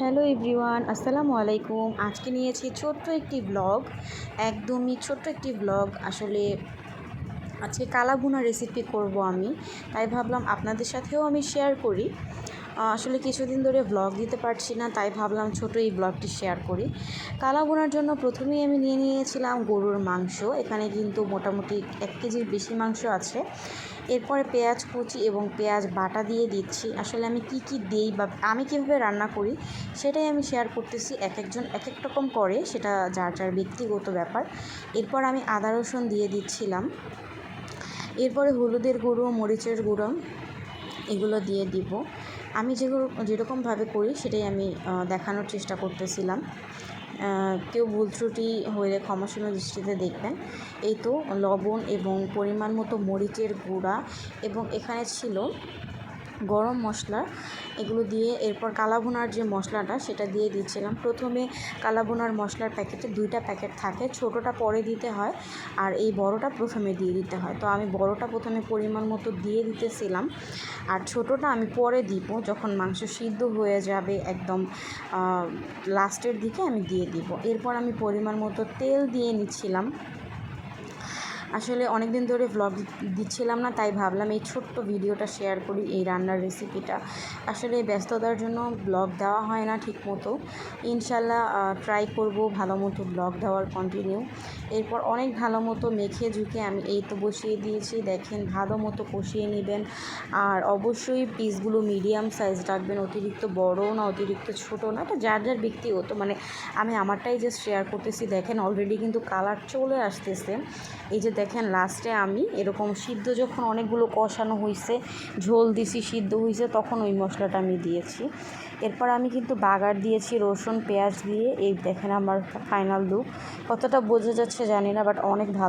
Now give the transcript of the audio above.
Hello everyone, আসসালামু আলাইকুম। আজকে নিয়েছি ছোট্ট একটি ব্লগ, একদমই ছোট্ট একটি ব্লগ। আসলে আজকে কালাভুনা রেসিপি করব আমি, তাই ভাবলাম আপনাদের সাথেও আমি শেয়ার করি। আসলে কিছুদিন ধরে ব্লগ দিতে পারছি না, তাই ভাবলাম ছোট এই ব্লগটি শেয়ার করি। কালাভুনার জন্য প্রথমেই আমি নিয়ে নিয়েছিলাম গরুর মাংস। এখানে কিন্তু মোটামুটি 1 কেজির বেশি মাংস আছে। এরপরে পেঁয়াজ কুচি এবং পেঁয়াজ বাটা দিয়ে দিচ্ছি। আসলে আমি কি দেই বা আমি কীভাবে রান্না করি সেটাই আমি শেয়ার করতেছি। একজন এক এক রকম করে, সেটা যার যার ব্যক্তিগত ব্যাপার। এরপর আমি আদা রসুন দিয়ে দিচ্ছিলাম। এরপরে হলুদের গুঁড়ো, মরিচের গুঁড়ো এগুলো দিয়ে দিব। আমি যেরকমভাবে করি সেটাই আমি দেখানোর চেষ্টা করতেছিলাম। কেউ ভুল ত্রুটি হলে ক্ষমাসুন্দর দৃষ্টিতে দেখবেন। এই তো লবণ এবং পরিমাণ মতো মরিচের গুঁড়া এবং এখানে ছিল গরম মশলা, এগুলো দিয়ে এরপর কালাভুনার যে মশলাটা সেটা দিয়ে দিচ্ছিলাম। প্রথমে কালাভুনার মশলার প্যাকেটে 2টা প্যাকেট থাকে, ছোটোটা পরে দিতে হয় আর এই বড়টা প্রথমে দিয়ে দিতে হয়। তো আমি বড়টা প্রথমে পরিমাণ মতো দিয়ে দিতেছিলাম আর ছোটোটা আমি পরে দিব, যখন মাংস সিদ্ধ হয়ে যাবে একদম লাস্টের দিকে আমি দিয়ে দিব। এরপর আমি পরিমাণ মতো তেল দিয়ে নিচ্ছিলাম। আসলে অনেক দিন ধরে ভ্লগ দিচ্ছিলাম না, তাই ভাবলাম এই ছোট্ট ভিডিওটা শেয়ার করি, এই রান্নার রেসিপিটা। আসলে ব্যস্ততার জন্য ব্লগ দেওয়া হয় না ঠিকমতো। ইনশাল্লাহ ট্রাই করব ভালো মতো ব্লগ দেওয়ার কন্টিনিউ। এরপর অনেক ভালো মতো মেখে ঝুঁকে আমি এই তো বসিয়ে দিয়েছি। দেখেন, ভালো মতো কষিয়ে নেবেন আর অবশ্যই পিসগুলো মিডিয়াম সাইজ রাখবেন, অতিরিক্ত বড়ও না অতিরিক্ত ছোটো না। এটা যার যার ব্যক্তিগত, মানে আমি আমারটাই জাস্ট শেয়ার করতেছি। দেখেন অলরেডি কিন্তু কালার চলে আসতেছে। এই যে দেখেন, লাস্টে আমি এরকম সিদ্ধ যখন অনেকগুলো কষানো হয়েছে, ঝোল দিছি, সিদ্ধ হয়েছে, তখন ওই মশলাটা আমি দিয়েছি। এরপর আমি কিন্তু বাগার দিয়েছি রসুন পেঁয়াজ দিয়ে। এই দেখেন আমার ফাইনাল লুক। কতটা বোঝা যাচ্ছে জানি না, বাট অনেক ভালো।